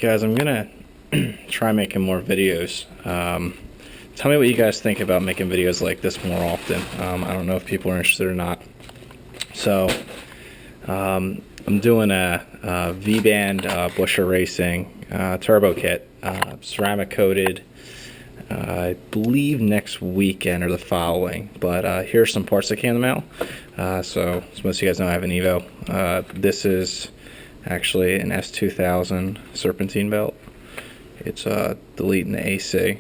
Guys, I'm gonna try making more videos. Tell me what you guys think about making videos like this more often. I don't know if people are interested or not. So I'm doing a V-band Busher Racing Turbo Kit, ceramic coated, I believe next weekend or the following. But here's some parts that came in the mail. So as most of you guys know, I have an Evo. This is actually an S2000 serpentine belt. It's deleting the AC.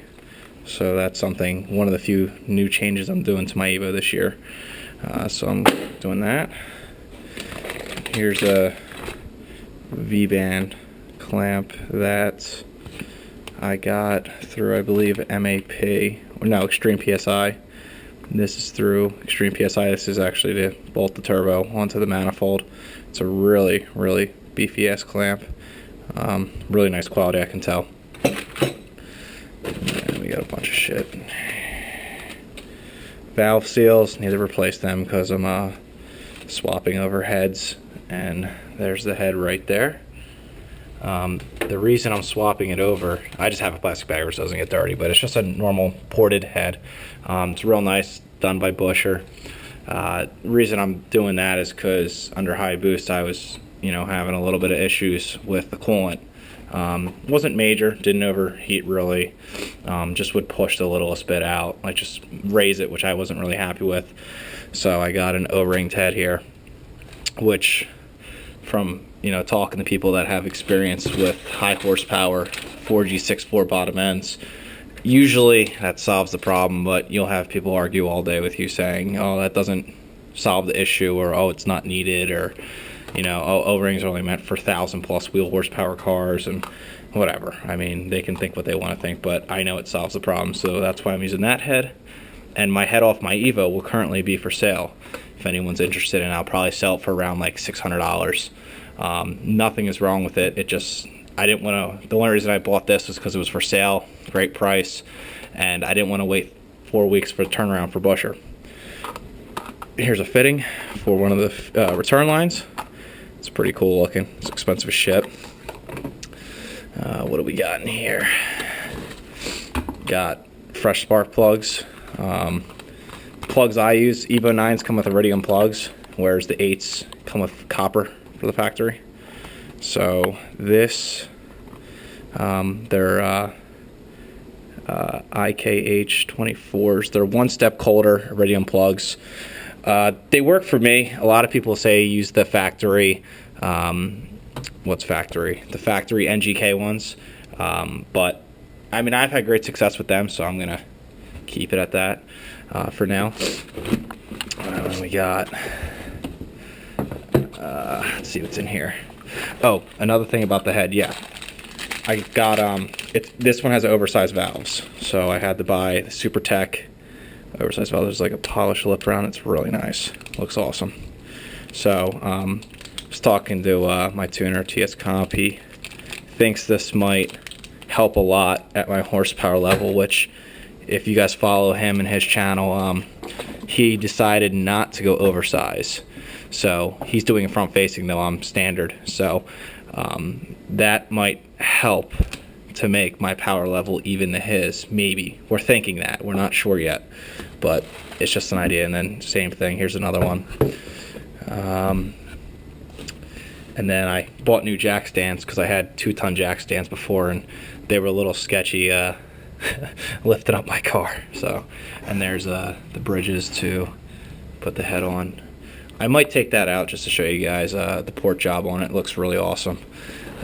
So that's something, one of the few new changes I'm doing to my Evo this year. So I'm doing that. Here's a V-band clamp that I got through, I believe, MAP, or no, Extreme PSI. This is through Extreme PSI. This is actually to bolt the turbo onto the manifold. It's a really, really beefy ass clamp. Really nice quality, I can tell. And we got a bunch of shit. Valve seals, need to replace them because I'm swapping over heads, and there's the head right there. The reason I'm swapping it over, I just have a plastic bag so it doesn't get dirty, but it's just a normal ported head. It's real nice, done by Busher. The reason I'm doing that is because under high boost I was, having a little bit of issues with the coolant. Wasn't major, didn't overheat really, just would push the littlest bit out, like just raise it, which I wasn't really happy with. So I got an O-ringed head here, which from talking to people that have experience with high horsepower 4G64 bottom ends, usually that solves the problem, but you'll have people argue all day with you saying, oh, that doesn't solve the issue, or oh, it's not needed, or oh, O-rings are only meant for 1,000+ wheel horsepower cars and whatever. I mean, they can think what they want to think, but I know it solves the problem, so that's why I'm using that head. And my head off my Evo will currently be for sale. If anyone's interested, and I'll probably sell it for around like $600. Nothing is wrong with it. It just, I didn't want to, the only reason I bought this was because it was for sale, great price, and I didn't want to wait 4 weeks for the turnaround for Busher. Here's a fitting for one of the return lines. It's pretty cool looking. It's expensive as shit. What do we got in here? Got fresh spark plugs. Plugs I use, Evo 9s come with iridium plugs, whereas the 8s come with copper for the factory. So this, they're IKH 24s. They're one-step colder iridium plugs. They work for me. A lot of people say use the factory, what's factory? The factory NGK ones. But I mean, I've had great success with them, so I'm gonna keep it at that for now. We got, let's see what's in here. Oh, another thing about the head, yeah. I got, this one has oversized valves, so I had to buy the Super Tech oversized valve. There's like a polished lip around it. It's really nice. Looks awesome. So, I was talking to my tuner, TS Comp. He thinks this might help a lot at my horsepower level, which, if you guys follow him and his channel, he decided not to go oversize. So he's doing it front facing, though I'm standard. So that might help to make my power level even to his, maybe. We're thinking that. We're not sure yet, but it's just an idea. And then same thing, here's another one. And then I bought new jack stands because I had 2-ton jack stands before, and they were a little sketchy lifting up my car. So, and there's the bridges to put the head on. I might take that out just to show you guys the port job on it. Looks really awesome.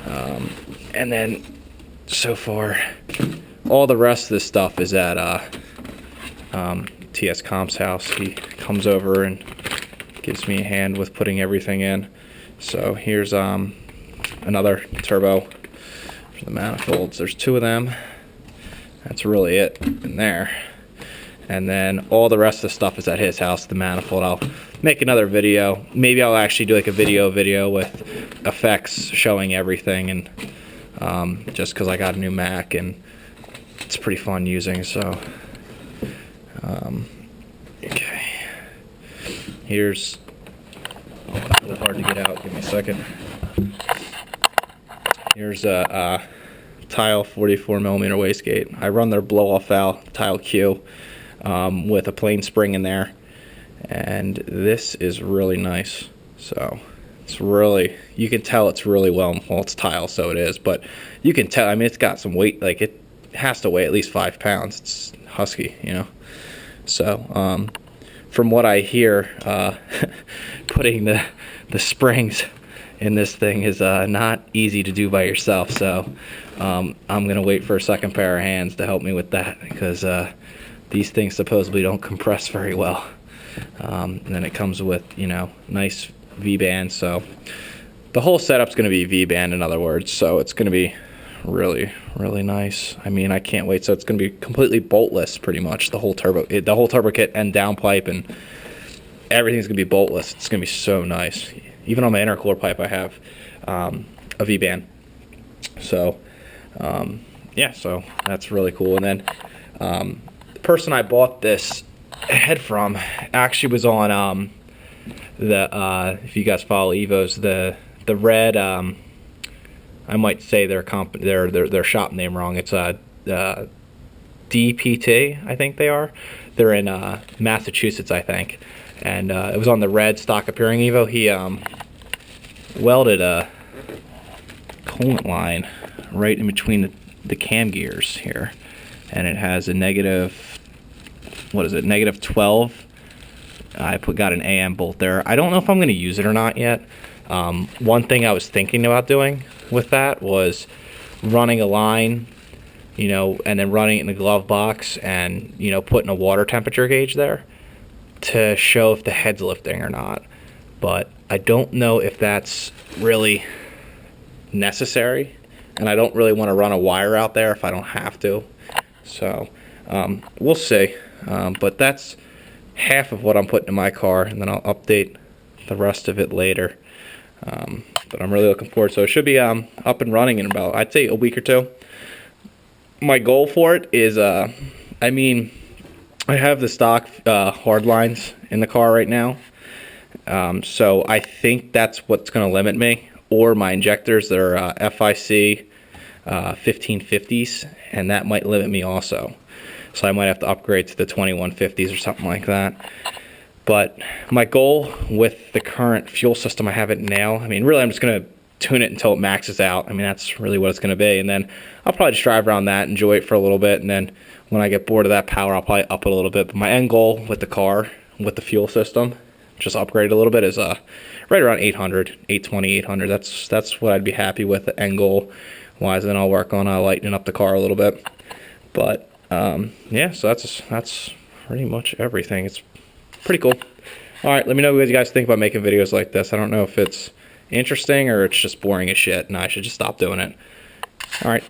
And then so far, all the rest of this stuff is at TS Comp's house. He comes over and gives me a hand with putting everything in. So here's another turbo for the manifolds. There's 2 of them. That's really it in there. And then all the rest of the stuff is at his house, the manifold. I'll make another video. Maybe I'll actually do like a video with effects showing everything, and just because I got a new Mac and it's pretty fun using. So okay, here's, a little hard to get out, give me a second. Here's a tile 44mm wastegate. I run their blow-off valve, tile Q, with a plain spring in there, and this is really nice. So it's really, you can tell it's really well, it's tile, so it is, but you can tell, I mean, it's got some weight, like it has to weigh at least 5 pounds. It's husky, you know. So from what I hear, putting the springs in this thing is not easy to do by yourself. So I'm gonna wait for a second pair of hands to help me with that, because these things supposedly don't compress very well. And then it comes with, you know, nice V-band. So the whole setup's gonna be V-band, in other words. So it's gonna be really, really nice. I mean, I can't wait. So it's gonna be completely boltless, pretty much. The whole turbo kit and downpipe and everything's gonna be boltless. It's gonna be so nice. Even on my intercooler pipe, I have a V-band. So yeah, so that's really cool. And then the person I bought this head from actually was on if you guys follow Evos, the red, I might say their shop name wrong. It's DPT, I think they are. They're in Massachusetts, I think. And it was on the red stock appearing Evo. He welded a coolant line right in between the cam gears here, and it has a negative, what is it, negative 12. I got an AM bolt there. I don't know if I'm going to use it or not yet. One thing I was thinking about doing with that was running a line, you know, and then running it in the glove box, and, you know, putting a water temperature gauge there to show if the head's lifting or not. But I don't know if that's really necessary, and I don't really want to run a wire out there if I don't have to. So we'll see. But that's half of what I'm putting in my car, and then I'll update the rest of it later. But I'm really looking forward. So it should be up and running in about, I'd say, a week or two. My goal for it is, I mean, I have the stock hard lines in the car right now. So I think that's what's going to limit me. Or my injectors, they're FIC 1550s, and that might limit me also. So I might have to upgrade to the 2150s or something like that. But my goal with the current fuel system I have it now, I mean, really I'm just going to tune it until it maxes out. I mean, that's really what it's going to be. And then I'll probably just drive around that, enjoy it for a little bit, and then when I get bored of that power, I'll probably up it a little bit. But my end goal with the car, with the fuel system, just upgrade a little bit, is right around 800, 820, 800. That's what I'd be happy with, the end goal wise. Then I'll work on lightening up the car a little bit. But yeah, so that's pretty much everything. It's pretty cool. All right, let me know what you guys think about making videos like this. I don't know if it's interesting or it's just boring as shit and I should just stop doing it. All right.